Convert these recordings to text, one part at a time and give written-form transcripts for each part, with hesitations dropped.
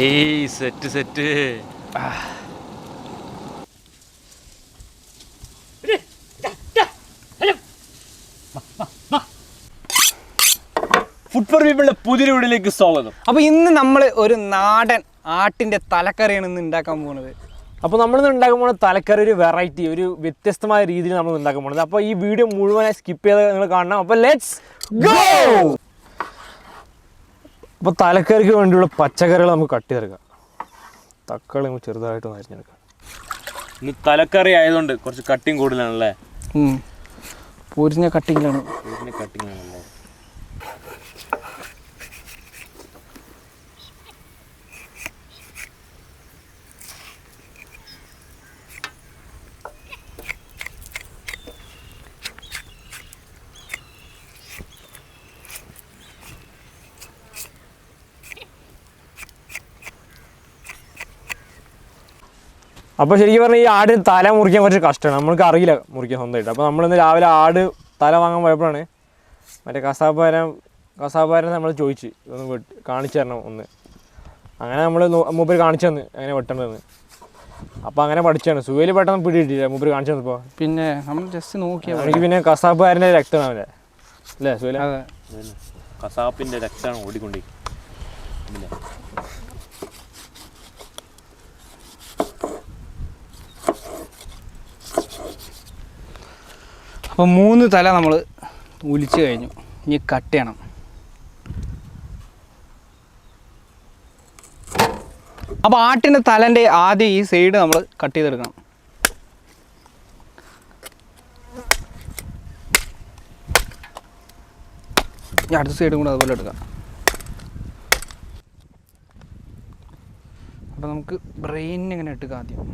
ഏയ് set set. Food for പീപ്പിളിന്റെ പുതിയ വീഡിയോയിലേക്ക് സ്വാഗതം. അപ്പോൾ ഇന്ന് നമ്മൾ ഒരു നാടൻ ആട്ടിൻ്റെ തലക്കറിയാണ് ഇന്ന് ഉണ്ടാക്കാൻ പോകുന്നത്. അപ്പോൾ നമ്മളിന്ന് ഉണ്ടാക്കാൻ പോകുന്ന തലക്കറി ഒരു വെറൈറ്റി, ഒരു വ്യത്യസ്തമായ രീതിയിൽ നമ്മൾ ഉണ്ടാക്കാൻ പോകുന്നത്. അപ്പോൾ ഈ വീഡിയോ മുഴുവനായി സ്കിപ്പ് ചെയ്ത് നിങ്ങൾ കാണണം. അപ്പോൾ ലെറ്റ്സ് ഗോ. അപ്പോൾ തലക്കറിക്ക് വേണ്ടിയുള്ള പച്ചക്കറികൾ നമുക്ക് കട്ട് ചെയ്തെടുക്കാം. തക്കാളി നമുക്ക് ചെറുതായിട്ട് അരിഞ്ഞെടുക്കാം. ഇന്ന് തലക്കറി ആയതുകൊണ്ട് കുറച്ച് കട്ടിങ് കൂടുതലാണല്ലേ? പൊരിഞ്ഞ കട്ടിങ്ങിലാണല്ലേ? അപ്പോൾ ശരിക്കും പറഞ്ഞാൽ ഈ ആട് തല മുറിക്കാൻ കുറച്ച് കഷ്ടമാണ്. നമ്മൾക്ക് അറിയില്ല മുറിക്കാൻ സ്വന്തമായിട്ട്. അപ്പോൾ നമ്മളിന്ന് രാവിലെ ആട് തല വാങ്ങാൻ പോയപ്പോഴാണ് മറ്റേ കസാബുകാരൻ നമ്മൾ ചോദിച്ച് ഒന്ന് കാണിച്ചു തരണം ഒന്ന്. അങ്ങനെ നമ്മൾ മൂപ്പര് കാണിച്ചു തന്ന് അങ്ങനെ വെട്ടേണ്ടതെന്ന്. അപ്പോൾ അങ്ങനെ പഠിച്ചാണ്. സുഖയിൽ പെട്ടെന്ന് പിടിയിട്ടില്ല മൂപ്പര് കാണിച്ചു തന്നപ്പോൾ. പിന്നെ നമ്മൾ ജസ്റ്റ് നോക്കിയാൽ എനിക്ക് പിന്നെ കസാബുകാരൻ്റെ രക്തമാണ് അവൻ്റെ അല്ലേ സുഖല? കസാപ്പിൻ്റെ രക്തമാണ് ഓടിക്കൊണ്ടിരിക്കുന്നത്. അപ്പോൾ 3 തല നമ്മൾ ഉലിച്ച് കഴിഞ്ഞു. ഇനി കട്ട് ചെയ്യണം. അപ്പോൾ ആട്ടിൻ്റെ തലൻ്റെ ആദ്യം ഈ സൈഡ് നമ്മൾ കട്ട് ചെയ്തെടുക്കണം. ഈ അടുത്ത സൈഡും കൂടെ അതുപോലെ എടുക്കാം. അപ്പോൾ നമുക്ക് ബ്രെയിനിന് ഇങ്ങനെ എടുക്കാം ആദ്യം.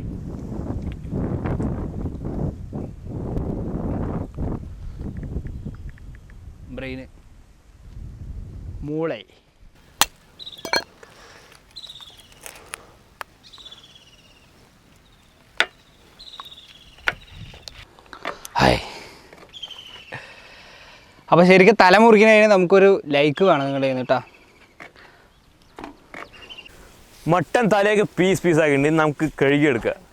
ബ്രെയിന്, മൂളை, ഹായ്. അപ്പോൾ ശരിക്കും തല മുറിക്കുന്നതിന് നമുക്കൊരു ലൈക്ക് വേണം നിങ്ങളുടെ കേട്ടോ. മട്ടൻ തലയൊക്കെ പീസാക്കിയിട്ട് നമുക്ക് കഴുകിയെടുക്കാം.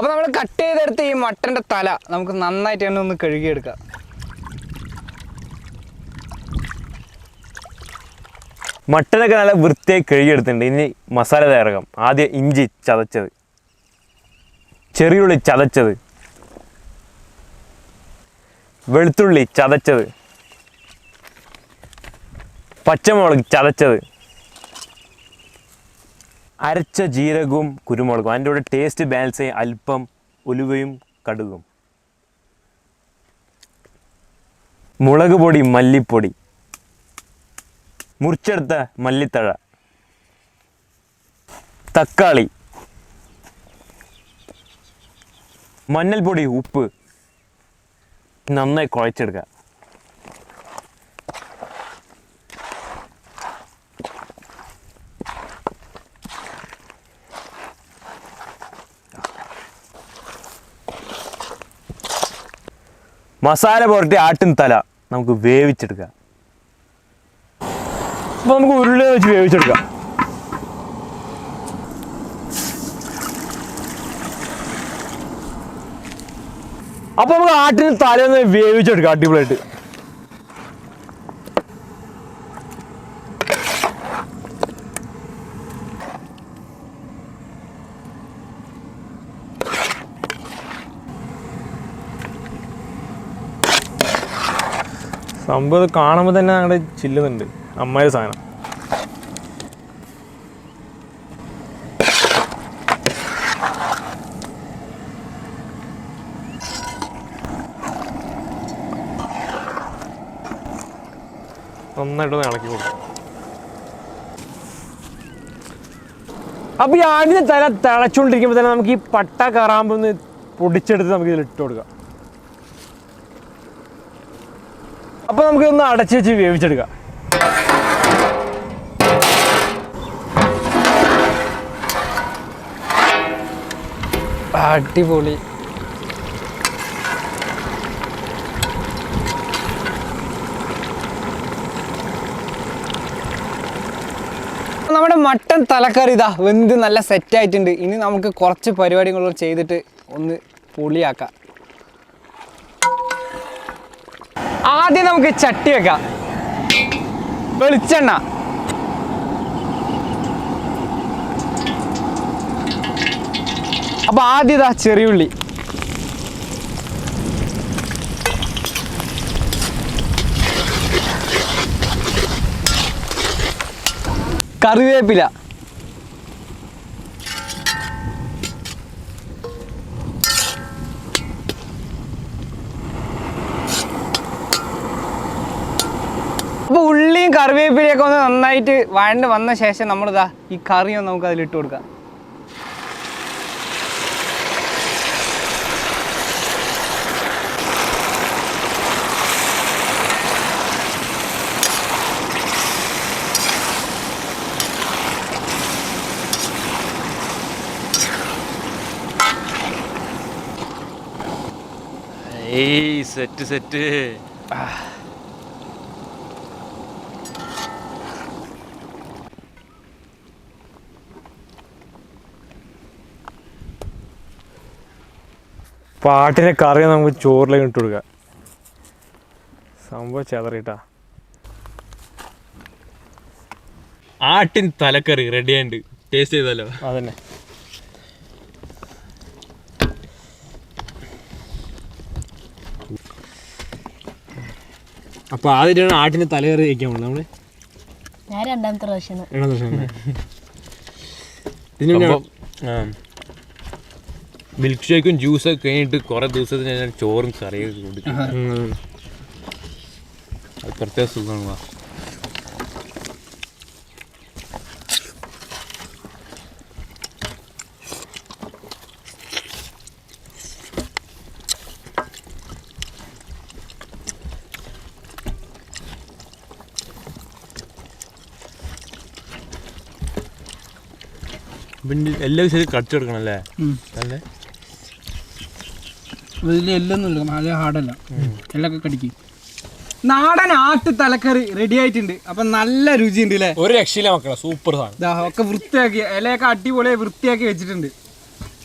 അപ്പോൾ നമ്മൾ കട്ട് ചെയ്തെടുത്ത് ഈ മട്ടൻ്റെ തല നമുക്ക് നന്നായിട്ട് തന്നെ ഒന്ന് കഴുകിയെടുക്കാം. മട്ടനൊക്കെ നല്ല വൃത്തിയായി കഴുകിയെടുത്തിട്ടുണ്ട്. ഇനി മസാല തയ്യാറാക്കാം. ആദ്യം ഇഞ്ചി ചതച്ചത്, ചെറിയുള്ളി ചതച്ചത്, വെളുത്തുള്ളി ചതച്ചത്, പച്ചമുളക് ചതച്ചത്, അരച്ച ജീരകവും കുരുമുളകും, അതിൻ്റെ കൂടെ ടേസ്റ്റ് ബാലൻസ് ചെയ്യാൻ അല്പം ഉലുവയും കടുകും, മുളക് പൊടി, മല്ലിപ്പൊടി, മുറിച്ചെടുത്ത മല്ലിത്തഴ, തക്കാളി, മഞ്ഞൾപ്പൊടി, ഉപ്പ്, നന്നായി കുഴച്ചെടുക്കുക. മസാല പുരട്ടി ആട്ടിൻ തല നമുക്ക് വേവിച്ചെടുക്കാം. അപ്പോൾ നമുക്ക് ഉരുളി വെച്ച് വേവിച്ചെടുക്കാം. അപ്പോൾ നമുക്ക് ആട്ടിൻ തലയൊന്ന് വേവിച്ചെടുക്കാം അടിപൊളിയായിട്ട്. സംഭവം കാണുമ്പോൾ തന്നെ ഞങ്ങളുടെ ചില്ലുന്നുണ്ട് അമ്മായൊരു സാധനം. നന്നായിട്ടൊന്ന് ഇളക്കി കൊടുക്കും. അപ്പോൾ ഈ ആടിൻ്റെ തല തിളച്ചുകൊണ്ടിരിക്കുമ്പോൾ തന്നെ നമുക്ക് ഈ പട്ട കറാമ്പൊന്ന് പൊടിച്ചെടുത്ത് നമുക്ക് ഇതിൽ ഇട്ട് കൊടുക്കാം. അപ്പോൾ നമുക്കൊന്ന് അടച്ച് വെച്ച് വേവിച്ചെടുക്കാം. അടിപൊളി. നമ്മുടെ മട്ടൻ തലക്കറി ഇതാ വെന്ത് നല്ല സെറ്റായിട്ടുണ്ട്. ഇനി നമുക്ക് കുറച്ച് പരിപാടികൾ ചെയ്തിട്ട് ഒന്ന് പൊളിയാക്കാം. ആദ്യം നമുക്ക് ചട്ടി വെക്കാം. വെളിച്ചെണ്ണ, അപ്പോൾ ആദ്യം ഇതാ ചെറിയുള്ളി, കറിവേപ്പില, അപ്പോൾ ഉള്ളിയും കറിവേപ്പിലയൊക്കെ ഒന്ന് നന്നായിട്ട് വഴണ്ട് വന്ന ശേഷം നമ്മളിതാ ഈ കറിയൊന്ന് നമുക്ക് അതിലിട്ട് കൊടുക്കാം. Set set. പാട്ടിനെ കറി നമുക്ക് ചോറിലേക്ക് ഇട്ട് കൊടുക്കാം. സംഭവം ചെതറിട്ടാ. ആട്ടിൻ തലക്കറി റെഡി ആയിട്ട് ടേസ്റ്റ് ചെയ്തല്ലോ. അതന്നെ. അപ്പൊ ആദ്യമായിട്ടാണ് ആട്ടിന് തലകറി കഴിക്കാൻ പോകുന്നത് നമ്മള്. ഞാൻ രണ്ടാമത്തെ പ്രാവശ്യം. മിൽക്ക് ഷേക്കും ജ്യൂസൊക്കെ കഴിഞ്ഞിട്ട് കുറെ ദിവസത്തിന് ഞാൻ ചോറും കറിയൊക്കെ കൊടുക്കും. അത് പ്രത്യേക സുഖമാണ്. പിന്നെ എല്ലാ വിഷയത്തിലും കടിച്ചെടുക്കണം അല്ലേ? അല്ലേ വലിയ എല്ലൊന്നുമില്ല, നല്ല ഹാർഡല്ല, എല്ലൊക്കെ കടിക്കും. നാടൻ ആട്ട് തലക്കറി റെഡി ആയിട്ടുണ്ട്. അപ്പം നല്ല രുചിയുണ്ട് അല്ലേ? ഒരു രക്ഷയില്ല മക്കളെ, സൂപ്പർ സാധനം. ഒക്കെ വൃത്തിയാക്കി ഇലയൊക്കെ അടിപൊളിയായി വൃത്തിയാക്കി വെച്ചിട്ടുണ്ട്.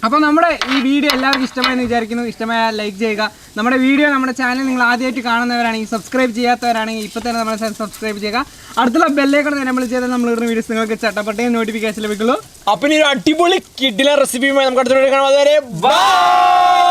അപ്പോൾ നമ്മുടെ ഈ വീഡിയോ എല്ലാവർക്കും ഇഷ്ടമായെന്ന് വിചാരിക്കുന്നു. ഇഷ്ടമായാൽ ലൈക്ക് ചെയ്യുക. നമ്മുടെ വീഡിയോ നമ്മുടെ ചാനൽ നിങ്ങൾ ആദ്യമായിട്ട് കാണുന്നവരാണെങ്കിൽ, സബ്സ്ക്രൈബ് ചെയ്യാത്തവരാണെങ്കിൽ ഇപ്പോൾ തന്നെ നമ്മുടെ ചാനൽ സബ്സ്ക്രൈബ് ചെയ്യുക. അടുത്തുള്ള ബെല്ലേക്കൂടെ നമ്മൾ ചെയ്താൽ നമ്മൾ ഇടുന്ന വീഡിയോസ് നിങ്ങൾക്ക് ചട്ടപ്പട്ടയും നോട്ടിഫിക്കേഷൻ ലഭിക്കുള്ളൂ. അപ്പം ഇനി ഒരു അടിപൊളി കിഡിലെ റെസിപ്പിയുമായി നമുക്ക് അടുത്ത വീഡിയോ കാണാം. അതുവരെ ബൈ.